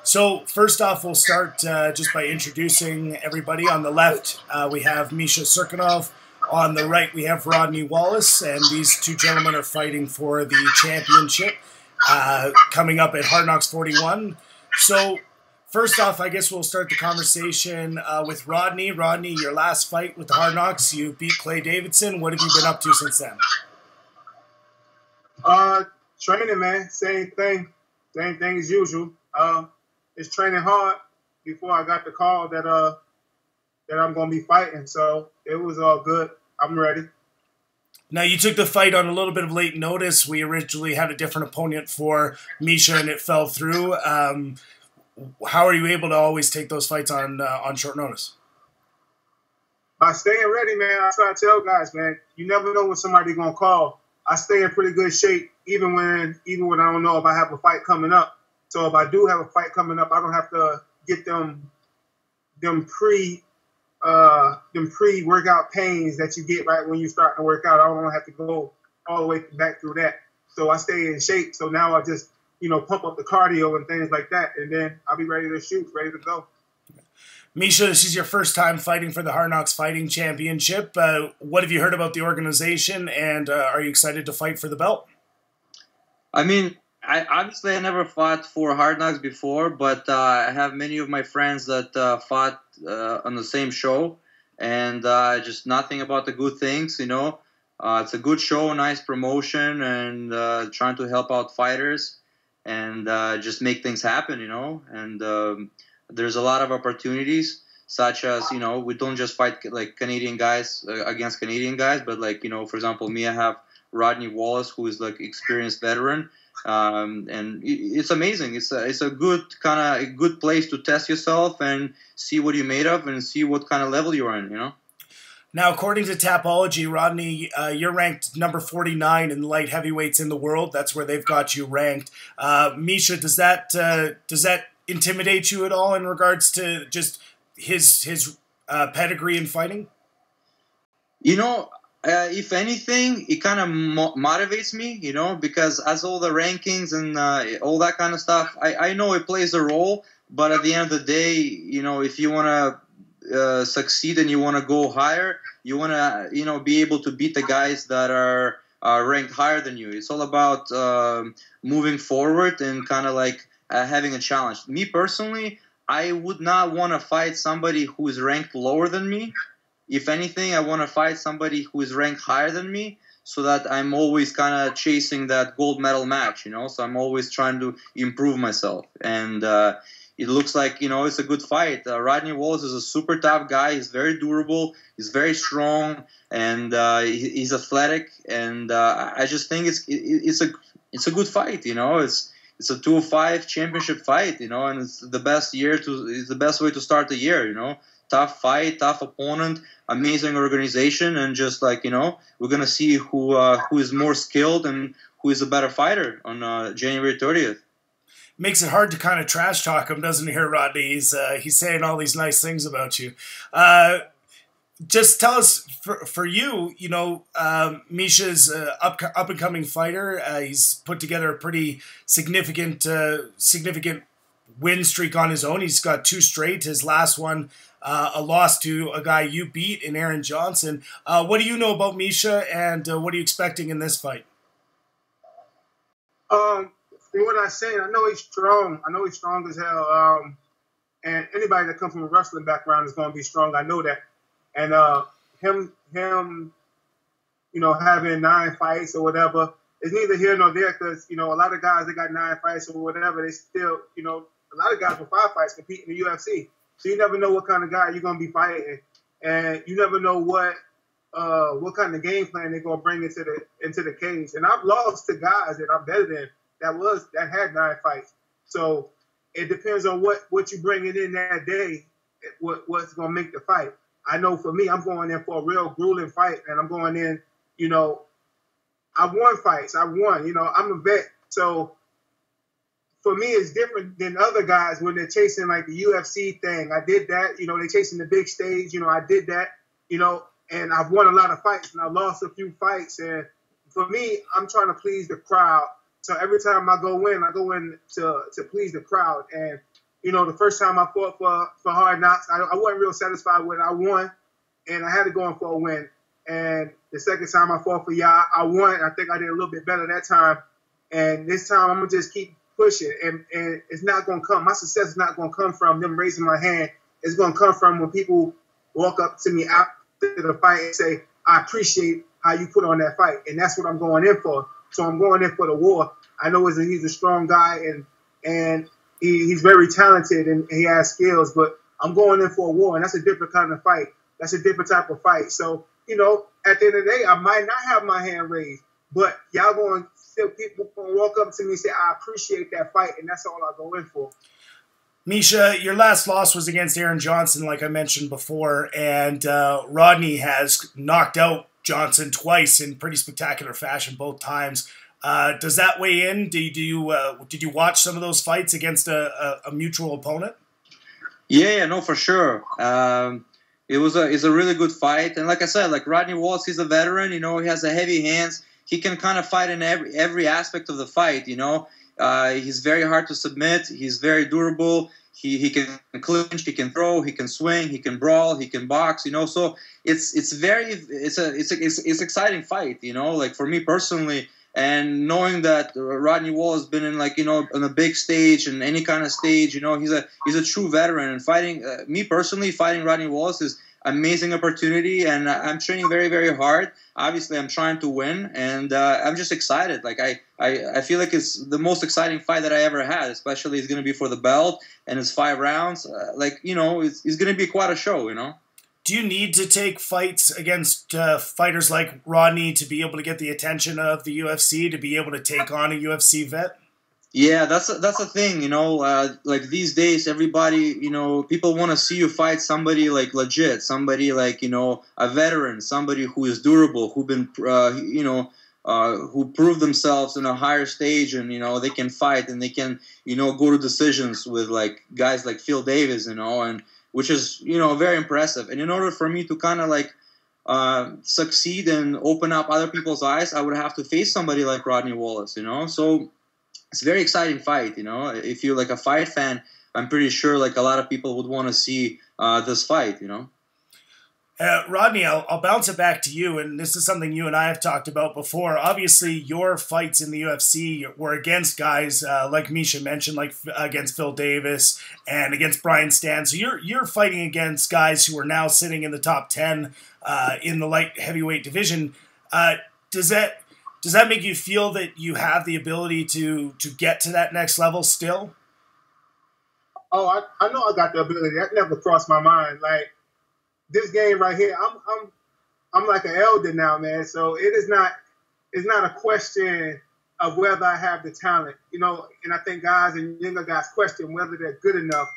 So first off, we'll start just by introducing everybody. On the left, we have Misha Cirkunov. On the right, we have Rodney Wallace, and these two gentlemen are fighting for the championship coming up at Hard Knocks 41. So first off, I guess we'll start the conversation with Rodney. Rodney, your last fight with the Hard Knocks, you beat Clay Davidson. What have you been up to since then? Training, man. Same thing as usual. It's training hard before I got the call that I'm gonna be fighting. So it was all good. I'm ready. Now, you took the fight on a little bit of late notice. We originally had a different opponent for Misha, and it fell through. How are you able to always take those fights on short notice? By staying ready, man. I try to tell guys, man, you never know when somebody's gonna call. I stay in pretty good shape, even when I don't know if I have a fight coming up. So if I do have a fight coming up, I don't have to get them pre-workout pains that you get right when you start to work out. I don't have to go all the way back through that. So I stay in shape. So now I just, pump up the cardio and things like that, and then I'll be ready to shoot, ready to go. Misha, this is your first time fighting for the Hard Knocks Fighting Championship. What have you heard about the organization, and are you excited to fight for the belt? I mean, I never fought for Hard Knocks before, but I have many of my friends that fought on the same show, and just nothing but the good things, It's a good show, nice promotion, and trying to help out fighters and just make things happen, And there's a lot of opportunities, such as, we don't just fight like Canadian guys against Canadian guys, but like, for example, me, I have Rodney Wallace, who is like experienced veteran. And it's amazing. It's a good place to test yourself and see what you're made of and see what kind of level you're in, Now, according to Tapology, Rodney, you're ranked number 49 in light heavyweights in the world. That's where they've got you ranked. Misha, does that intimidate you at all in regards to just his pedigree in fighting? If anything, it kind of motivates me, because as all the rankings and all that kind of stuff, I know it plays a role, but at the end of the day, if you want to succeed and you want to go higher, you want to, be able to beat the guys that are ranked higher than you. It's all about moving forward and kind of like having a challenge. Me personally, I would not want to fight somebody who is ranked lower than me. If anything, I want to fight somebody who is ranked higher than me, so that I'm always kind of chasing that gold medal match, So I'm always trying to improve myself. And it looks like, it's a good fight. Rodney Wallace is a super tough guy. He's very durable. He's very strong, and he's athletic. And I just think it's a good fight, It's a 205 championship fight, and it's the best way to start the year, Tough fight, tough opponent, amazing organization, and just like, we're going to see who is more skilled and who is a better fighter on January 30th. Makes it hard to kind of trash talk him, doesn't he, Rodney? He's saying all these nice things about you. Just tell us, for you, Misha's up-and-coming fighter. He's put together a pretty significant win streak on his own. He's got 2 straight. His last one, a loss to a guy you beat in Aaron Johnson. What do you know about Misha, and what are you expecting in this fight? From what I say, I know he's strong. I know he's strong as hell. And anybody that comes from a wrestling background is going to be strong. I know that. And him, having 9 fights or whatever, it's neither here nor there, because, a lot of guys that got 9 fights or whatever, they still, a lot of guys with 5 fights compete in the UFC. So you never know what kind of guy you're going to be fighting, and you never know what kind of game plan they're going to bring into the cage. And I've lost to guys that I'm better than that had 9 fights. So it depends on what you bringing in that day, what's going to make the fight. I know for me, I'm going in for a real grueling fight, and I'm going in, I've won fights. I won, I'm a vet. So for me, it's different than other guys when they're chasing like the UFC thing. I did that, they're chasing the big stage, I did that, and I've won a lot of fights, and I've lost a few fights. And for me, I'm trying to please the crowd. So every time I go in to please the crowd. And You know, the first time I fought for Hard Knocks, I wasn't real satisfied with it. I won, and I had to go in for a win. And the second time I fought for y'all, I won. I think I did a little bit better that time. And this time I'm going to just keep pushing. And it's not going to come. My success is not going to come from them raising my hand. It's going to come from when people walk up to me after the fight and say, I appreciate how you put on that fight. And that's what I'm going in for. So I'm going in for the war. I know he's a strong guy, and he's very talented, and he has skills, but I'm going in for a war, and that's a different kind of fight. That's a different type of fight. So, you know, at the end of the day, I might not have my hand raised, but y'all going to still, people going to walk up to me and say, I appreciate that fight, and that's all I go in for. Misha, your last loss was against Aaron Johnson, like I mentioned before, and Rodney has knocked out Johnson twice in pretty spectacular fashion both times. Does that weigh in? Did you watch some of those fights against a mutual opponent? Yeah, no, for sure. It's a really good fight, and like I said, like Rodney Wallace, he's a veteran. You know, he has a heavy hands. He can kind of fight in every aspect of the fight. You know, he's very hard to submit. He's very durable. He can clinch, he can throw, he can swing, he can brawl, he can box, you know. So it's exciting fight, you know. Like for me personally, and knowing that Rodney Wallace has been in, like, you know, on a big stage and any kind of stage, you know, he's a true veteran. And fighting me personally, fighting Rodney Wallace is amazing opportunity, and I'm training very, very hard. Obviously, I'm trying to win, and I'm just excited. Like I feel like it's the most exciting fight that I ever had. Especially it's going to be for the belt, and it's 5 rounds. Like, you know, it's going to be quite a show. You know. Do you need to take fights against fighters like Rodney to be able to get the attention of the UFC, to be able to take on a UFC vet? Yeah, that's a thing, you know. Like these days, everybody, you know, people want to see you fight somebody like legit, somebody like, you know, a veteran, somebody who is durable, who been, you know, who proved themselves in a higher stage, and you know they can fight and they can, you know, go to decisions with like guys like Phil Davis, you know, and which is, you know, very impressive. And in order for me to kind of like succeed and open up other people's eyes, I would have to face somebody like Rodney Wallace, you know. So it's a very exciting fight, you know. If you're like a fight fan, I'm pretty sure like a lot of people would want to see this fight, you know. Rodney, I'll bounce it back to you, and this is something you and I have talked about before. Obviously, your fights in the UFC were against guys like Misha mentioned, like against Phil Davis and against Brian Stan. So you're fighting against guys who are now sitting in the top 10 in the light heavyweight division. Does that make you feel that you have the ability to get to that next level still? Oh, I know I got the ability. That never crossed my mind. Like this game right here, I'm like an elder now, man. So it's not a question of whether I have the talent, you know. And I think guys and younger guys question whether they're good enough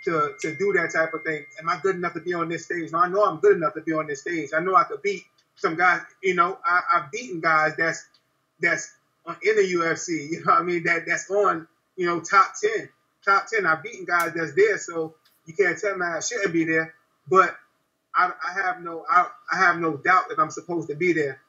to do that type of thing. Am I good enough to be on this stage? No, I know I'm good enough to be on this stage. I know I could beat some guys, you know. I've beaten guys that's in the UFC, you know what I mean, that's on, you know, top 10. I've beaten guys that's there, so you can't tell me I shouldn't be there. But I have no doubt that I'm supposed to be there.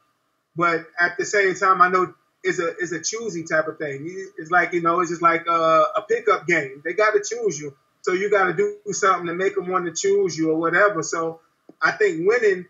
But at the same time, I know it's a choosy type of thing. It's like, you know, it's just like a pickup game. They got to choose you, so you got to do something to make them want to choose you or whatever. So I think winning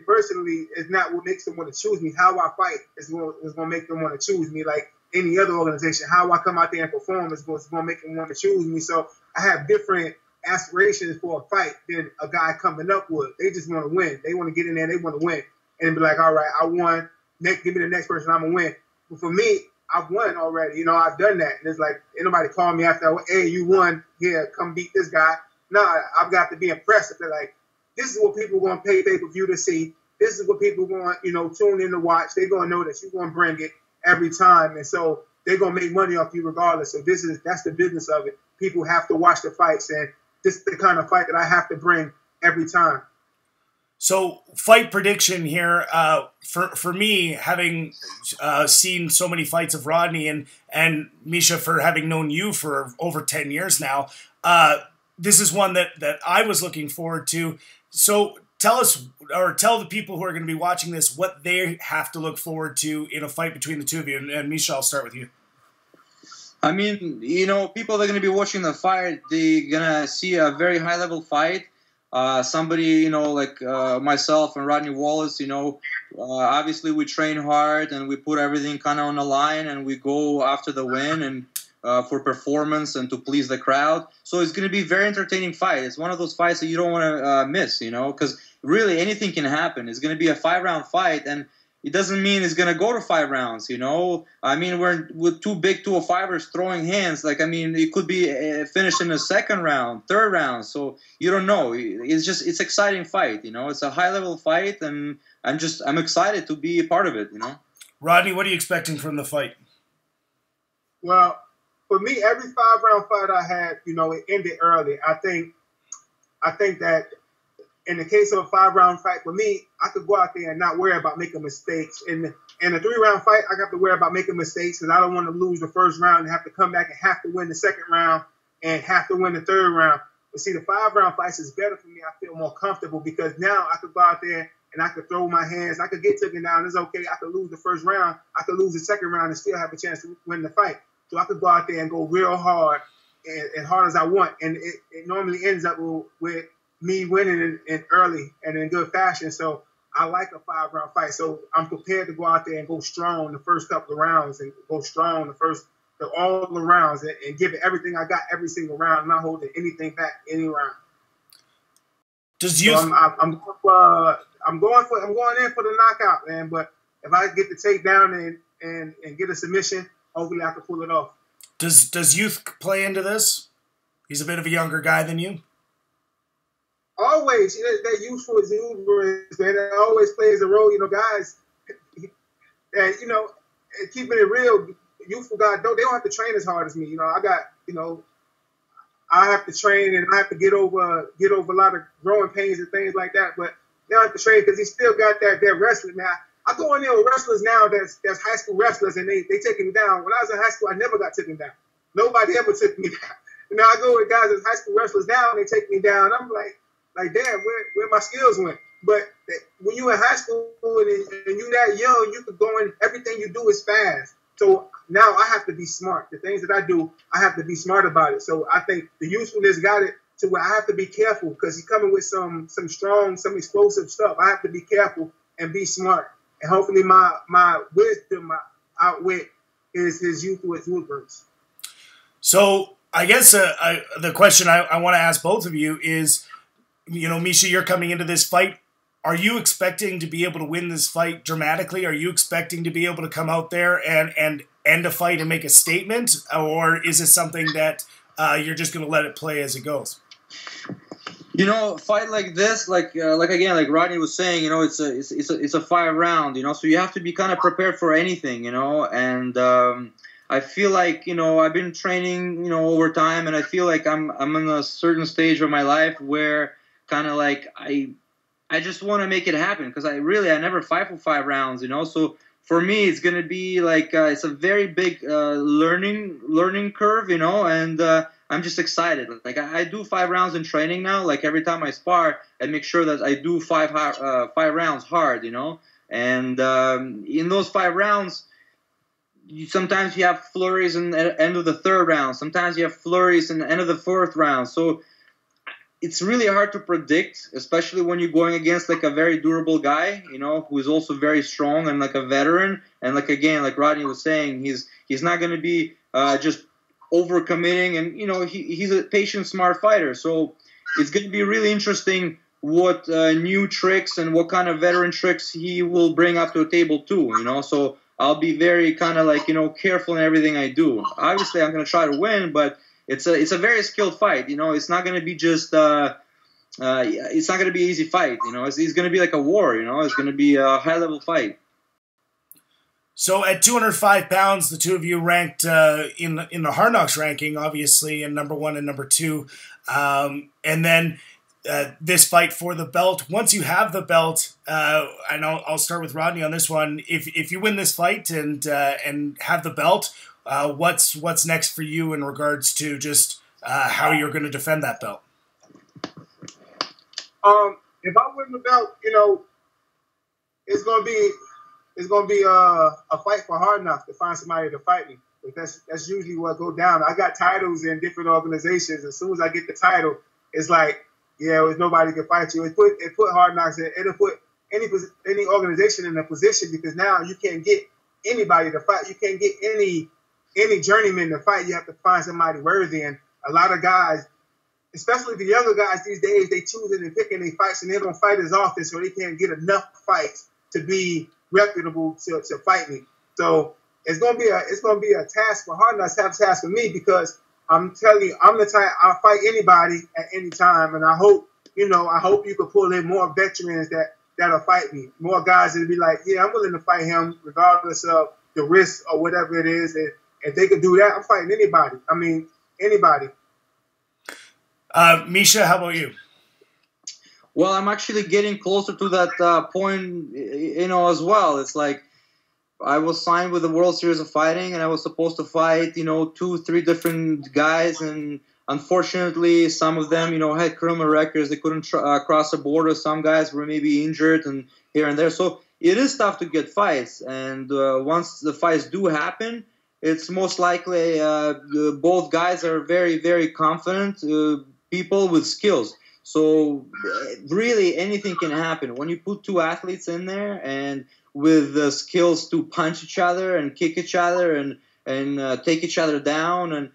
personally is not what makes them want to choose me. How I fight is going to make them want to choose me. Like any other organization, how I come out there and perform is going to make them want to choose me. So I have different aspirations for a fight than a guy coming up with. They just want to win. They want to get in there. They want to win and be like, all right, I won. Give me the next person. I'm going to win. But for me, I've won already. You know, I've done that. And it's like, anybody call me after, hey, you won. Here, come beat this guy. No, I've got to be impressed. They're like, this is what people are going to pay pay-per-view to see. This is what people are going to, you know, tune in to watch. They're going to know that you're going to bring it every time. And so they're going to make money off you regardless. So that's the business of it. People have to watch the fights, and this is the kind of fight that I have to bring every time. So fight prediction here, for me, having seen so many fights of Rodney and Misha, for having known you for over 10 years now, this is one that I was looking forward to. So tell us, or tell the people who are going to be watching this, what they have to look forward to in a fight between the two of you. And Misha, I'll start with you. I mean, people that are going to be watching the fight, they're going to see a very high-level fight. Somebody, like myself and Rodney Wallace, obviously we train hard and we put everything kind of on the line and we go after the win and for performance and to please the crowd. So it's going to be a very entertaining fight. It's one of those fights that you don't want to miss, because really anything can happen. It's going to be a 5-round fight, and it doesn't mean it's going to go to 5 rounds, I mean, we're with 2 big 205ers throwing hands. It could be finished in the 2nd round, 3rd round. So you don't know. It's exciting fight, It's a high-level fight, and I'm excited to be a part of it, Rodney, what are you expecting from the fight? Well, for me, every 5-round fight I had, it ended early. I think that in the case of a 5-round fight, for me, I could go out there and not worry about making mistakes. In a 3-round fight, I have to worry about making mistakes because I don't want to lose the 1st round and have to come back and have to win the 2nd round and have to win the 3rd round. But see, the 5-round fights is better for me. I feel more comfortable because now I could go out there and I could throw my hands. I could get taken down. It's okay. I could lose the 1st round. I could lose the 2nd round and still have a chance to win the fight. So I could go out there and go real hard and as hard as I want. And it normally ends up with me winning in early and in good fashion. So I like a 5-round fight. So I'm prepared to go out there and go strong the first couple of rounds and go strong all the rounds and give it everything I got every single round, not holding anything back any round. I'm going in for the knockout, man. But if I get the takedown and get a submission, hopefully I can pull it off. Does youth play into this? He's a bit of a younger guy than you. Always, that youthful exuberance, man. That always plays a role. Guys, and keeping it real, youthful guys they don't have to train as hard as me. I have to train and I have to get over a lot of growing pains and things like that. But they don't have to train because he still got that wrestling. Now I go in there with wrestlers now that's high school wrestlers and they taking me down. When I was in high school, I never got taken down. Nobody ever took me down. I go with guys that's high school wrestlers now and they take me down. I'm like, damn, where my skills went. But when you in high school and you that young, you could go in, everything you do is fast. So now I have to be smart. The things that I do, I have to be smart about it. So I think the youthfulness got it to where I have to be careful because he's coming with some strong, some explosive stuff. I have to be careful and be smart. And hopefully my wisdom, my outwit is his youthful exuberance. So I guess the question I want to ask both of you is, Misha, you're coming into this fight. Are you expecting to be able to win this fight dramatically? Are you expecting to be able to come out there and end a fight and make a statement? Or is it something that you're just going to let it play as it goes? A fight like this, like Rodney was saying, it's a 5-round, so you have to be kind of prepared for anything, and I feel like, I've been training, over time, and I feel like I'm in a certain stage of my life where kind of like I just want to make it happen because I never fight for 5 rounds, so for me it's going to be like it's a very big learning curve, and I'm just excited. Like I do 5 rounds in training now. Like every time I spar, I make sure that I do 5 rounds hard, and in those 5 rounds, sometimes you have flurries in the end of the 3rd round. Sometimes you have flurries in the end of the 4th round. So it's really hard to predict, especially when you're going against like a very durable guy, who is also very strong and like a veteran. And like again, like Rodney was saying, he's not going to be just overcommitting, and he's a patient, smart fighter. So it's going to be really interesting what new tricks and what kind of veteran tricks he will bring up to the table too. So I'll be very kind of like careful in everything I do. Obviously, I'm going to try to win, but it's a very skilled fight. It's not going to be just it's not going to be an easy fight. It's going to be like a war. It's going to be a high level fight. So at 205 pounds, the two of you ranked in the Hard Knocks ranking, obviously, in number 1 and number 2, and then this fight for the belt. Once you have the belt, and I'll start with Rodney on this one. If you win this fight and have the belt, what's next for you in regards to just how you're going to defend that belt? If I win the belt, it's gonna be a fight for Hard Knocks to find somebody to fight me. That's usually what go down. I got titles in different organizations. As soon as I get the title, it's like, yeah, there's nobody can fight you. It put Hard Knocks in. It'll put any organization in a position, because now you can't get anybody to fight. You can't get any journeyman to fight. You have to find somebody worthy. And a lot of guys, especially the younger guys these days, they choosing and picking their fights, and they don't fight as often, so they can't get enough fights to be reputable to fight me. So it's gonna be a task for Hard Knocks, have a task for me, because I'm telling you, I'm the type, I'll fight anybody at any time, and I hope you could pull in more veterans that'll fight me, more guys that'll be like, yeah, I'm willing to fight him regardless of the risk or whatever it is. And if they could do that, I'm fighting anybody. I mean, anybody. Misha, how about you? Well, I'm actually getting closer to that point, as well. It's like I was signed with the World Series of Fighting, and I was supposed to fight, 2-3 different guys, and unfortunately, some of them, had criminal records. They couldn't cross the border. Some guys were maybe injured and here and there. So it is tough to get fights, and once the fights do happen, it's most likely both guys are very, very confident people with skills. So really anything can happen. When you put two athletes in there and with the skills to punch each other and kick each other and take each other down, and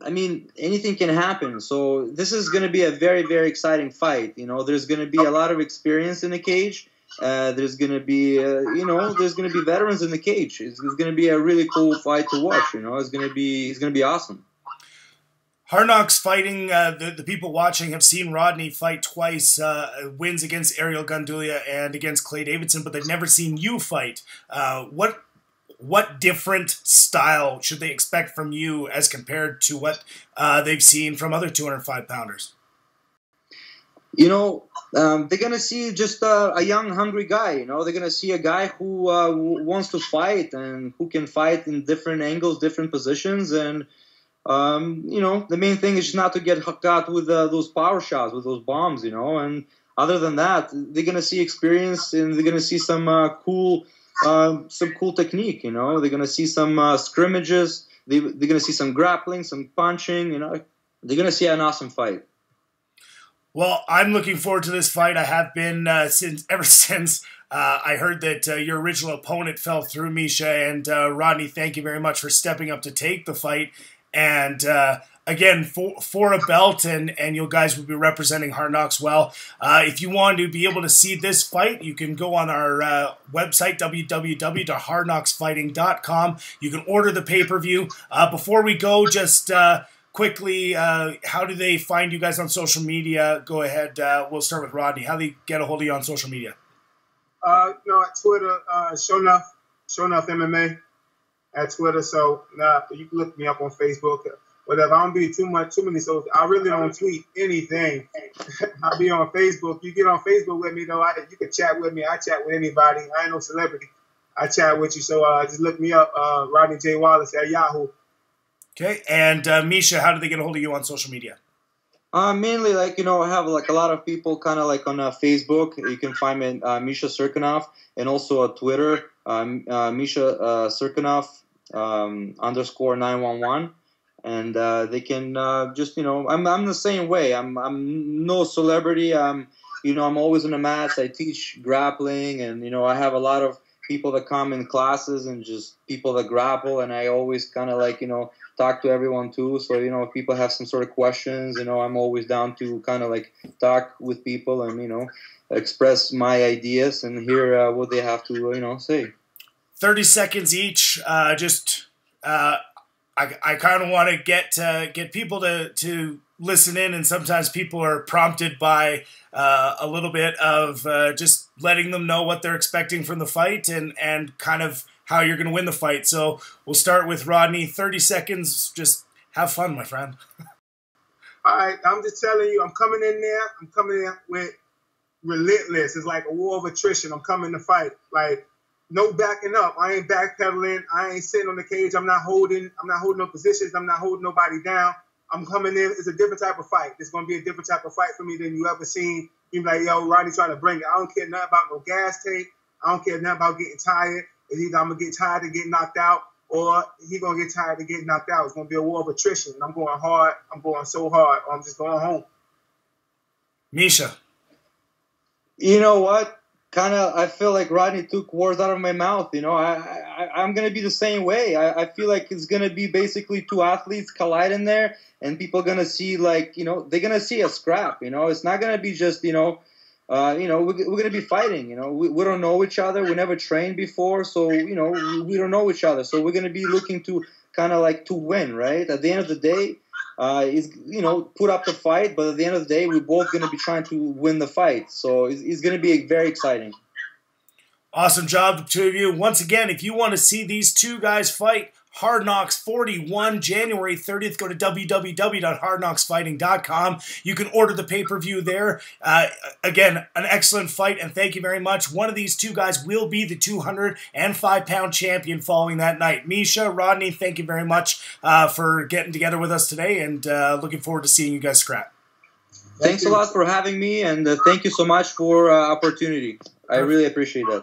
I mean, anything can happen. So this is going to be a very, very exciting fight. There's going to be a lot of experience in the cage. There's going to be, there's going to be veterans in the cage. It's going to be a really cool fight to watch. It's going to be awesome. Hard Knocks Fighting, the people watching have seen Rodney fight twice, wins against Ariel Gandulia and against Clay Davidson, but they've never seen you fight. What different style should they expect from you as compared to what they've seen from other 205-pounders? They're going to see just a young, hungry guy. They're going to see a guy who wants to fight and who can fight in different angles, different positions. And, the main thing is just not to get caught with those power shots, with those bombs, And other than that, they're going to see experience, and they're going to see some cool technique. They're going to see some scrimmages. They're going to see some grappling, some punching. They're going to see an awesome fight. Well, I'm looking forward to this fight. I have been ever since I heard that your original opponent fell through, Misha. And Rodney, thank you very much for stepping up to take the fight. And again, for a belt, and you guys will be representing Hard Knocks well. If you want to be able to see this fight, you can go on our website, www.hardknocksfighting.com. You can order the pay-per-view. Before we go, just quickly, how do they find you guys on social media? Go ahead. We'll start with Rodney. How do they get a hold of you on social media? At Twitter, Show Enough MMA at Twitter. So you can look me up on Facebook. Whatever. I don't be too many. So I really don't tweet anything. I'll be on Facebook. You get on Facebook with me, though. You can chat with me. I chat with anybody. I ain't no celebrity. I chat with you. So just look me up, Rodney J. Wallace at Yahoo. Okay. And Misha, how do they get a hold of you on social media? Mainly, I have a lot of people kind of on Facebook. You can find me Misha Cirkunov, and also on Twitter, Misha Cirkunov _911. And they can just, I'm the same way. I'm no celebrity. I'm always on the mats. I teach grappling, and, I have a lot of people that come in classes and just people that grapple. And I always kind of talk to everyone too. So, if people have some sort of questions, I'm always down to kind of talk with people and, express my ideas and hear what they have to, say. 30 seconds each. I kind of want to get people to listen in, and sometimes people are prompted by a little bit of just letting them know what they're expecting from the fight and kind of how you're going to win the fight. So we'll start with Rodney. 30 seconds. Just have fun, my friend. All right. I'm just telling you, I'm coming in there. I'm coming in with relentless. It's like a war of attrition. I'm coming to fight. No backing up. I ain't backpedaling. I ain't sitting on the cage. I'm not holding no positions. I'm not holding nobody down. I'm coming in. It's a different type of fight. It's going to be a different type of fight for me than you ever seen. You be like, yo, Rodney trying to bring it. I don't care nothing about no gas tape. I don't care nothing about getting tired. It's either I'm going to get tired or get knocked out. or he gonna get tired of getting knocked out. It's gonna be a war of attrition. I'm going hard. I'm going so hard, or I'm just going home. Misha. You know what? I feel like Rodney took words out of my mouth. You know, I'm gonna be the same way. I feel like it's gonna be basically two athletes colliding there, and people are gonna see, like, you know, they're gonna see a scrap. You know, it's not gonna be just, we're gonna be fighting. You know, we don't know each other. We never trained before, so we don't know each other. So we're gonna be looking to kind of like to win, right? At the end of the day, put up the fight, but at the end of the day, we're both going to be trying to win the fight. So it's going to be very exciting. Awesome job, the two of you. Once again, if you want to see these two guys fight, Hard Knocks 41, January 30th. Go to www.hardknocksfighting.com. You can order the pay-per-view there. Again, an excellent fight, and thank you very much. One of these two guys will be the 205-pound champion following that night. Misha, Rodney, thank you very much for getting together with us today, and looking forward to seeing you guys scrap. Thanks a lot for having me, and thank you so much for opportunity. I really appreciate that.